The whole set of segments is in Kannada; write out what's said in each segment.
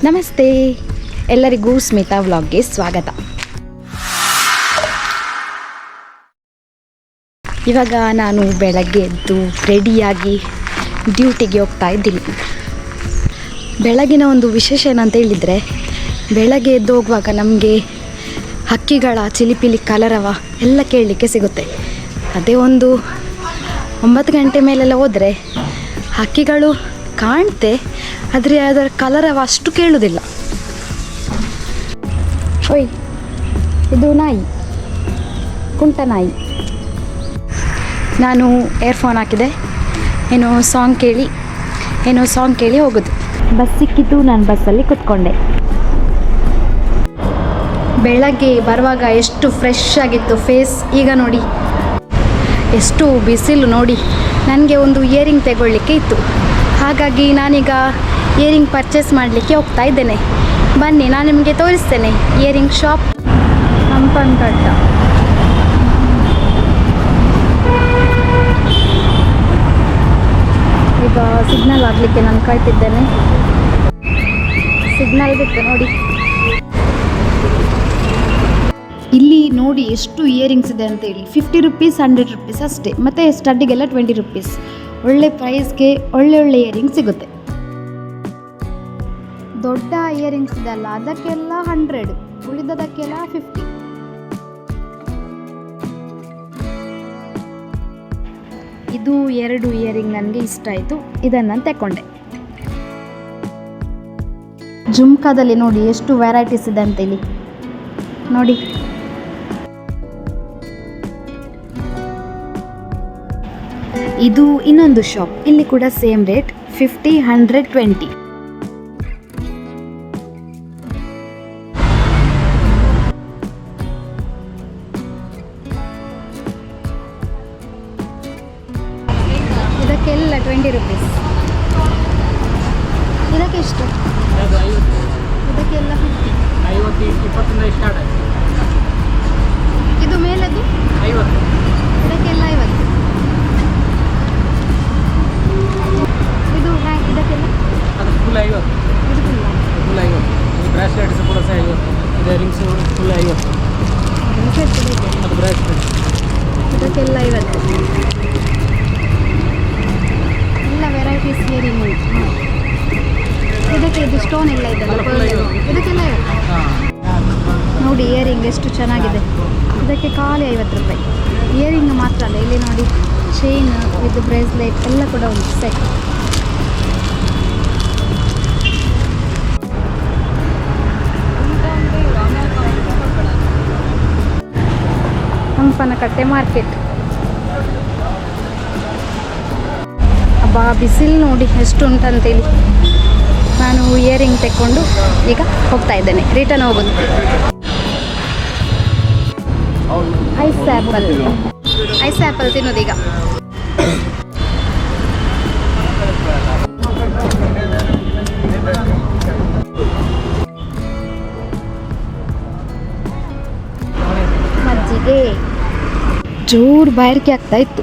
ನಮಸ್ತೆ, ಎಲ್ಲರಿಗೂ ಸ್ಮಿತಾ ವ್ಲಾಗ್ಗೆ ಸ್ವಾಗತ. ಇವಾಗ ನಾನು ಬೆಳಗ್ಗೆ ಎದ್ದು ರೆಡಿಯಾಗಿ ಡ್ಯೂಟಿಗೆ ಹೋಗ್ತಾ ಇದ್ದೀನಿ. ಬೆಳಗಿನ ಒಂದು ವಿಶೇಷ ಏನಂತ ಹೇಳಿದರೆ, ಬೆಳಗ್ಗೆ ಎದ್ದು ಹೋಗುವಾಗ ನಮಗೆ ಹಕ್ಕಿಗಳ ಚಿಲಿಪಿಲಿ ಕಲರವ ಎಲ್ಲ ಕೇಳಲಿಕ್ಕೆ ಸಿಗುತ್ತೆ. ಅದೇ ಒಂದು 9 ಗಂಟೆ ಮೇಲೆಲ್ಲ ಹೋದರೆ ಹಕ್ಕಿಗಳು ಕಾಣುತ್ತೆ, ಆದರೆ ಅದರ ಕಲರವ ಅಷ್ಟು ಕೇಳುವುದಿಲ್ಲ. ಓಯ್, ಇದು ನಾಯಿ, ಕುಂಟ ನಾಯಿ. ನಾನು ಏರ್ಫೋನ್ ಹಾಕಿದೆ, ಏನೋ ಸಾಂಗ್ ಕೇಳಿ ಹೋಗೋದು. ಬಸ್ ಸಿಕ್ಕಿತು, ನಾನು ಬಸ್ಸಲ್ಲಿ ಕೂತ್ಕೊಂಡೆ. ಬೆಳಗ್ಗೆ ಬರುವಾಗ ಎಷ್ಟು ಫ್ರೆಶ್ ಆಗಿತ್ತು ಫೇಸ್, ಈಗ ನೋಡಿ ಎಷ್ಟು ಬಿಸಿಲು ನೋಡಿ. ನನಗೆ ಒಂದು ಇಯರಿಂಗ್ ತಗೊಳ್ಳಿಕ್ಕೆ ಇತ್ತು, ಹಾಗಾಗಿ ನಾನೀಗ ಇಯರಿಂಗ್ ಪರ್ಚೇಸ್ ಮಾಡಲಿಕ್ಕೆ ಹೋಗ್ತಾ ಇದ್ದೇನೆ. ಬನ್ನಿ, ನಾನು ನಿಮಗೆ ತೋರಿಸ್ತೇನೆ ಇಯರಿಂಗ್ ಶಾಪ್. ಹಂಪನಕಟ್ಟ. ಈಗ ಸಿಗ್ನಲ್ ಆಗಲಿಕ್ಕೆ ನಾನು ಕಾಯ್ತಿದ್ದೇನೆ. ಸಿಗ್ನಲ್ ಬಿಟ್ಟು ನೋಡಿ, ಇಲ್ಲಿ ನೋಡಿ ಎಷ್ಟು ಇಯರಿಂಗ್ಸ್ ಇದೆ ಅಂತೇಳಿ. 50 ರುಪೀಸ್, 100 ರುಪೀಸ್ ಅಷ್ಟೇ. ಮತ್ತು ಸ್ಟಡ್ಡಿಗೆಲ್ಲ 20 ರುಪೀಸ್. ಒಳ್ಳೆ ಪ್ರೈಸ್ಗೆ ಒಳ್ಳೆ ಇಯರಿಂಗ್ ಸಿಗುತ್ತೆ. ದೊಡ್ಡ ಇಯರಿಂಗ್ಸ್ ಇದೆಲ್ಲ, ಅದಕ್ಕೆಲ್ಲ 100, ಉಳಿದದಕ್ಕೆಲ್ಲ 50. ಇದು 2 ಇಯರಿಂಗ್ ನನಗೆ ಇಷ್ಟ ಆಯಿತು, ಇದನ್ನು ತಗೊಂಡೆ. ಜುಮ್ಕಾದಲ್ಲಿ ನೋಡಿ ಎಷ್ಟು ವೆರೈಟೀಸ್ ಇದೆ ಅಂತೇಳಿ ನೋಡಿ. ಇದು ಇನ್ನೊಂದು ಶಾಪ್, ಇಲ್ಲಿ ಕೂಡ ಸೇಮ್ ರೇಟ್ 50, 100, 20. ಇದಕ್ಕೆಲ್ಲ 20 ರುಪೀಸ್. ಇದಕ್ಕೆ ಎಷ್ಟು? ಇದಕ್ಕೆಲ್ಲ 50. 20 ಸ್ಟಾರ್ಟ್ ಆಯಿತು. ಇದು ಮೇಲದು 50. ಇದಕ್ಕೆಲ್ಲ 50. ಇದಕ್ಕೆಲ್ಲ ಅದು ಫುಲ್ 50. ಇದು ಫುಲ್ 50. ಇದು ಬ್ರಾಸ್ಲೆಟ್ಸ್ ಕೂಡ ಸಹ 50. ಇದು ರಿಂಗ್ಸ್ ಫುಲ್ 50. ಅದು ಬ್ರಾಸ್ಲೆಟ್. ಇದಕ್ಕೆಲ್ಲ 50. ಎಲ್ಲ ವೆರೈಟೀಸ್ ಇಯರಿಂಗ್ ಉಂಟು. ಇದಕ್ಕೆ ಇದು ಸ್ಟೋನ್ ಎಲ್ಲ ಇದೆಲ್ಲ, ಇದಕ್ಕೆಲ್ಲ 50. ನೋಡಿ ಇಯರಿಂಗ್ ಎಷ್ಟು ಚೆನ್ನಾಗಿದೆ. ಇದಕ್ಕೆ ಖಾಲಿ 50 ರೂಪಾಯಿ. ಇಯರಿಂಗ್ ಮಾತ್ರ ಅಲ್ಲ, ಇಲ್ಲಿ ನೋಡಿ ಚೈನ್ ವಿತ್ ಬ್ರೇಸ್ಲೆಟ್ ಎಲ್ಲ ಕೂಡ ಉಂಟು ಸೆಟ್. ಹಂಪನಕಟ್ಟೆ ಮಾರ್ಕೆಟ್. ಅಬ್ಬಾ, ಬಿಸಿಲು ನೋಡಿ ಎಷ್ಟು ಉಂಟಂತೇಳಿ. ನಾನು ಇಯರಿಂಗ್ ತೆಕ್ಕೊಂಡು ಈಗ ಹೋಗ್ತಾ ಇದ್ದೇನೆ, ರಿಟರ್ನ್ ಹೋಗೋದು. ಐಸ್ ಆ್ಯಪಲ್ ತಿನ್ನೋದೀಗ. ಮಜ್ಜಿಗೆ ಜೋರು ಬಾಯಾರಿಕೆ ಆಗ್ತಾ ಇತ್ತು,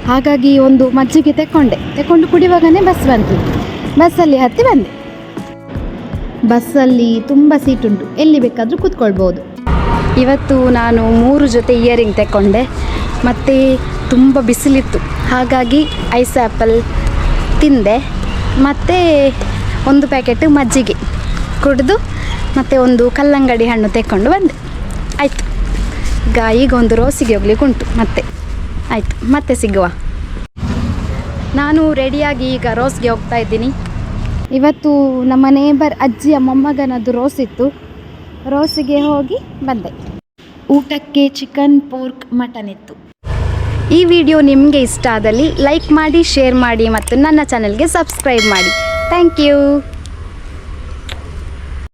ಹಾಗಾಗಿ ಒಂದು ಮಜ್ಜಿಗೆ ತೆಕೊಂಡು ಕುಡಿಯುವಾಗನೇ ಬಸ್ ಬಂತು. ಬಸ್ಸಲ್ಲಿ ಹತ್ತಿ ಬಂದೆ. ಬಸ್ಸಲ್ಲಿ ತುಂಬ ಸೀಟ್ ಉಂಟು, ಎಲ್ಲಿ ಬೇಕಾದರೂ ಕೂತ್ಕೊಳ್ಬೋದು. ಇವತ್ತು ನಾನು 3 ಜೊತೆ ಇಯರಿಂಗ್ ತೆಕ್ಕೊಂಡೆ. ಮತ್ತು ತುಂಬ ಬಿಸಿಲಿತ್ತು, ಹಾಗಾಗಿ ಐಸ್ ಆ್ಯಪಲ್ ತಿಂದೆ. ಮತ್ತು 1 ಪ್ಯಾಕೆಟ್ ಮಜ್ಜಿಗೆ ಕುಡಿದು, ಮತ್ತು ಒಂದು ಕಲ್ಲಂಗಡಿ ಹಣ್ಣು ತೆಕ್ಕೊಂಡು ಬಂದೆ. ಆಯಿತು, ಈಗ ಒಂದು ರೋಸಿಗೆ ಹೋಗ್ಲಿಕ್ಕೆ ಉಂಟು. ಮತ್ತೆ ಸಿಗುವ. ನಾನು ರೆಡಿಯಾಗಿ ಈಗ ರೋಸ್ಗೆ ಹೋಗ್ತಾ ಇದ್ದೀನಿ. ಇವತ್ತು ನಮ್ಮ ನೇಬರ್ ಅಜ್ಜಿಯ ಮೊಮ್ಮಗನದ್ದು ರೋಸ್ ಇತ್ತು, ರೋಸಿಗೆ ಹೋಗಿ ಬಂದೆ. ಊಟಕ್ಕೆ ಚಿಕನ್, ಪೋರ್ಕ್, ಮಟನ್ ಇತ್ತು. ಈ ವಿಡಿಯೋ ನಿಮಗೆ ಇಷ್ಟ ಆದಲ್ಲಿ ಲೈಕ್ ಮಾಡಿ, ಶೇರ್ ಮಾಡಿ ಮತ್ತು ನನ್ನ ಚಾನಲ್ಗೆ ಸಬ್ಸ್ಕ್ರೈಬ್ ಮಾಡಿ. Thank you.